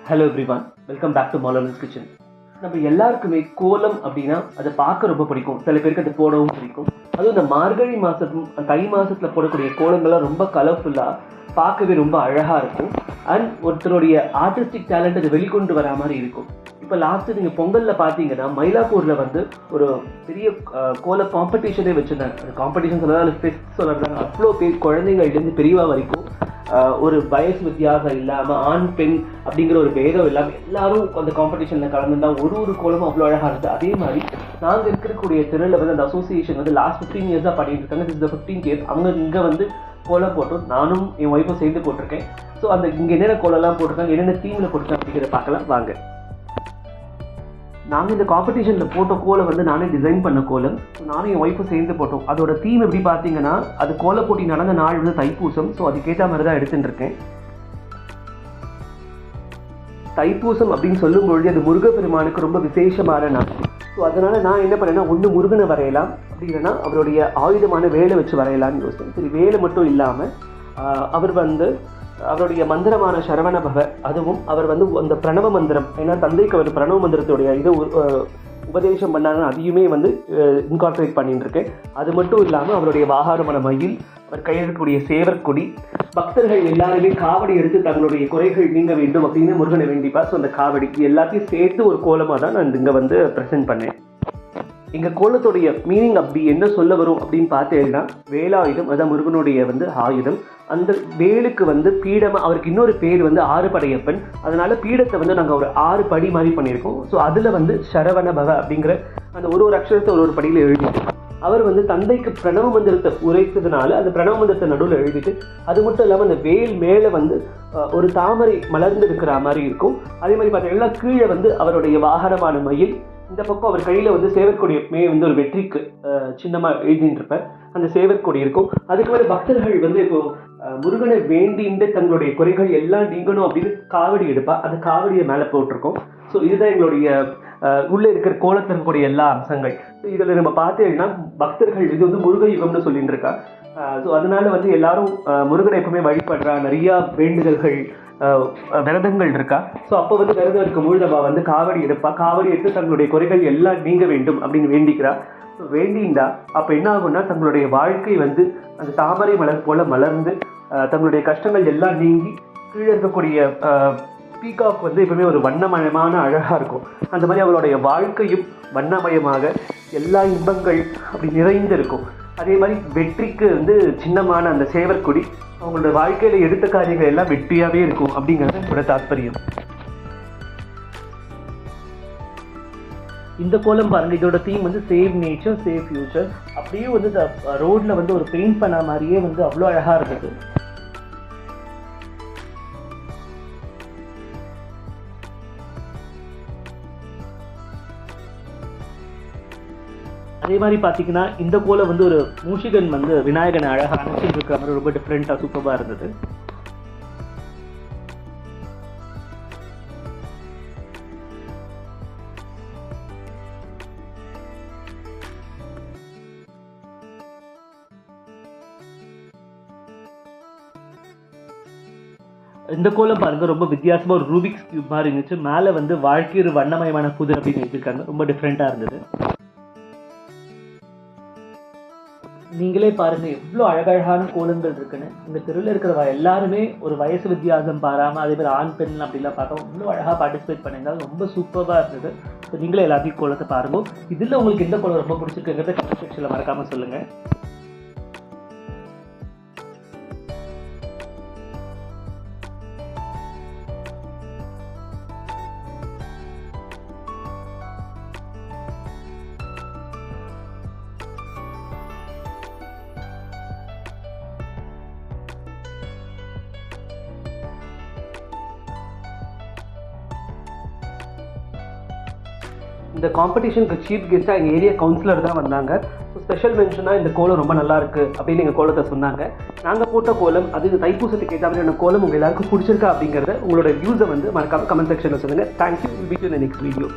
Hello everyone, welcome back to Maulana's kitchen. நம்ம எல்லாருக்குமே கோலம் அப்படின்னா அதை பார்க்க ரொம்ப பிடிக்கும். சில பேருக்கு அது போடவும் பிடிக்கும். அதுவும் இந்த மார்கழி மாதத்தும் தை மாதத்தில் போடக்கூடிய கோலங்கள்லாம் ரொம்ப கலர்ஃபுல்லாக பார்க்கவே ரொம்ப அழகாக இருக்கும். அண்ட் ஒருத்தருடைய ஆர்டிஸ்டிக் டேலண்ட் அதை வெளிக்கொண்டு வரா மாதிரி இருக்கும். இப்போ லாஸ்ட்டு நீங்கள் பொங்கலில் பார்த்தீங்கன்னா மயிலாப்பூரில் வந்து ஒரு பெரிய கோல காம்படிஷனே வச்சுருந்தாங்க. அந்த காம்படிஷன் சொல்கிறதா ஃபெஸ்ட் சொல்கிறாங்க. அவ்வளோ பேர் குழந்தைங்கள்லேருந்து பெரியவா வரைக்கும் ஒரு வயசு வித்தியாசம் இல்லாமல் ஆண் பெண் அப்படிங்கிற ஒரு பேதம் இல்லாமல் எல்லாரும் அந்த காம்படிஷனில் கலந்துருந்தா ஒரு கோலமும் அவ்வளோ அழகாக இருந்தது. அதே மாதிரி நாங்கள் இருக்கக்கூடிய திறனில் வந்து அந்த அசோசியேஷன் வந்து லாஸ்ட் 15 years பண்ணிட்டு இருக்காங்க. This is 15th year. அவங்க இங்கே வந்து கோலம் போட்டோம். நானும் என் ஒய்ஃபும் சேர்ந்து போட்டிருக்கேன். ஸோ அந்த இங்கே என்னென்ன கோலம்லாம் போட்டிருக்காங்க, என்னென்ன தீமில் போட்டிருக்காங்க அப்படிங்கிறத பார்க்கலாம் வாங்க. நாங்கள் இந்த காம்படிஷனில் போட்ட கோலம் வந்து நானே டிசைன் பண்ண கோலம். நானும் என் ஒய்ஃபும் சேர்ந்து போட்டோம். அதோட தீம் எப்படி பார்த்தீங்கன்னா, அது கோல போட்டி நடந்த நாள் வந்து தைப்பூசம். ஸோ அதுக்கேற்ற மாதிரி தான் எடுத்துட்டு இருக்கேன். தைப்பூசம் அப்படின்னு சொல்லும்பொழுது அது முருகப்பெருமானுக்கு ரொம்ப விசேஷமான நாள். ஸோ அதனால் நான் என்ன பண்ணேன்னா, ஒன்று முருகனை வரையலாம், அப்படி இல்லைன்னா அவருடைய ஆயுதமான வேலை வச்சு வரையலாம்னு யோசித்தேன். சரி, வேலை மட்டும் இல்லாமல் அவர் வந்து அவருடைய மந்திரமான சரவண பவ, அதுவும் அவர் வந்து அந்த பிரணவ மந்திரம், ஏன்னா தந்தைக்கு அவர் பிரணவ மந்திரத்துடைய இது உபதேசம் பண்ணாங்க, அதையுமே வந்து இன்கார்பரேட் பண்ணிட்டு இருக்கேன். அது மட்டும் இல்லாமல் அவருடைய வாகனமான மயில், அவர் கையில் இருக்கக்கூடிய சேவற்கொடி, பக்தர்கள் எல்லாருமே காவடி எடுத்து தங்களுடைய குறைகள் நீங்க வேண்டும் அப்படின்னு முருகனை வேண்டிப்பார். ஸோ அந்த காவடி எல்லாத்தையும் சேர்த்து ஒரு கோலமாக தான் நான் இங்கே வந்து ப்ரெசென்ட் பண்ணேன். எங்கள் கோலத்துடைய மீனிங் அப்படி என்ன சொல்ல வரும் அப்படின்னு பார்த்தீங்கன்னா, வேலாயுதம், அதான் முருகனுடைய வந்து ஆயுதம். அந்த வேலுக்கு வந்து பீடமாக, அவருக்கு இன்னொரு பேர் வந்து ஆறுபடையப்பன். அதனால பீடத்தை வந்து நாங்கள் ஒரு 6 படி மாதிரி பண்ணியிருக்கோம். ஸோ அதில் வந்து சரவண பவ அப்படிங்கிற அந்த ஒரு அக்ஷரத்தை ஒரு படியில் எழுதிட்டு, அவர் வந்து தந்தைக்கு பிரணவ மந்திரத்தை உரைத்ததுனால அந்த பிரணவ மந்திரத்தை நடுவில் எழுதிட்டு, அது மட்டும் இல்லாமல் அந்த வேல் மேலே வந்து ஒரு தாமரை மலர்ந்து இருக்கிற மாதிரி இருக்கும். அதே மாதிரி பார்த்தீங்கன்னா கீழே வந்து அவருடைய வாகனமான மயில், இந்த பக்கம் அவர் கையில் வந்து சேவற்கொடியுமே வந்து ஒரு வெற்றிக்கு சின்னமாக எழுதிட்டு இருப்பேன். அந்த சேவற்கொடி இருக்கும். அதுக்கு மேலே பக்தர்கள் வந்து இப்போ முருகனை வேண்டிட்டு தங்களுடைய குறைகள் எல்லாம் நீங்கணும் அப்படின்னு காவடி எடுப்பா. அந்த காவடியை மேலே போட்டிருக்கோம். ஸோ இதுதான் எங்களுடைய உள்ளே இருக்கிற கோலத்தில் இருக்கக்கூடிய எல்லா அம்சங்கள். ஸோ இதில் நம்ம பார்த்தீங்கன்னா பக்தர்கள் இது வந்து முருக யுகம்னு சொல்லிட்டு இருக்கா. ஸோ அதனால வந்து எல்லாரும் முருகனை எப்பவுமே வழிபடுறா. நிறையா வேண்டுதல்கள் விரதங்கள் இருக்கா. ஸோ அப்போ வந்து விரதம் இருக்கும்போது நம்ம வந்து காவடி எடுப்பா. காவடி எடுத்து தங்களுடைய குறைகள் எல்லாம் நீங்க வேண்டும் அப்படின்னு வேண்டிக்கிறா. ஸோ வேண்டிண்டா அப்போ என்ன ஆகும்னா, தங்களுடைய வாழ்க்கை வந்து அந்த தாமரை மலர் போல மலர்ந்து தங்களுடைய கஷ்டங்கள் எல்லாம் நீங்கி கீழே இருக்கக்கூடிய பீகாக் வந்து எப்பவுமே ஒரு வண்ணமயமான அழகாக இருக்கும். அந்த மாதிரி அவளுடைய வாழ்க்கையும் வண்ணமயமாக எல்லா இன்பங்கள் அப்படி நிறைந்து இருக்கும். அதே மாதிரி வெற்றிக்கு வந்து சின்னமான அந்த சேவற்கொடி அவங்களோட வாழ்க்கையில் எடுத்த காரியங்கள் எல்லாம் வெற்றியாகவே இருக்கும் அப்படிங்கிறது என்னோட தாற்பயம். இந்த கோலம் பாருங்க, இதோட தீம் வந்து சேவ் நேச்சர் சேவ் ஃபியூச்சர். அப்படியே வந்து ரோட்ல வந்து ஒரு பெயிண்ட் பண்ண மாதிரியே வந்து அவ்வளோ அழகா இருக்குது. அதே மாதிரி பார்த்தீங்கன்னா இந்த கோலம் வந்து ஒரு மூஷிகன் வந்து விநாயகனை அழகாக அணைச்சிட்டு இருக்கிற மாதிரி ரொம்ப டிஃப்ரெண்ட்டாக சூப்பராக இருந்தது. இந்த கோலம் பாருங்க, ரொம்ப வித்தியாசமாக ஒரு ரூபிக்ஸ் கியூப் மாதிரி இருந்துச்சு. மேலே வந்து வாழ்க்கை ஒரு வண்ணமயமான புதிர் அப்படின்னு எழுதியிருக்காங்க. ரொம்ப டிஃப்ரெண்ட்டாக இருந்தது. நீங்களே பாருங்க எவ்வளோ அழகழகான கோலங்கள் இருக்குன்னு. இந்த தெருவில் இருக்கிற எல்லாருமே ஒரு வயசு வித்தியாசம் பாராமல், அதே மாதிரி ஆண் பெண் அப்படிலாம் பார்க்க இவ்வளோ அழகாக பார்ட்டிசிபேட் பண்ணியிருந்தாங்க. ரொம்ப சூப்பராக இருந்தது. ஸோ நீங்களே எல்லாத்தையும் கோலத்தை பாருங்க. இதில் உங்களுக்கு எந்த கோலம் ரொம்ப பிடிச்சிருக்குங்கிறத கமெண்ட் செக்ஷனில் மறக்காமல் சொல்லுங்கள். இந்த காம்படிஷனுக்கு சீஃப் கெஸ்ட்டாக எங்கள் ஏரியா கவுன்சிலர் தான் வந்தாங்க. ஸோ ஸ்பெஷல் மென்ஷனாக இந்த கோலம் ரொம்ப நல்லா இருக்குது அப்படின்னு எங்கள் கோலத்தை சொன்னாங்க. நாங்கள் போட்ட கோலம் அது இந்த தைப்பூசத்துக்கு ஏற்ற மாதிரியான கோலம் உங்கள் எல்லாருக்கும் பிடிச்சிருக்கா அப்படிங்கிறத உங்களோட வியூஸை வந்து மறக்காமல் கமெண்ட் செக்ஷனில் சொல்லுங்கள். Thank you. Will meet you in the next video.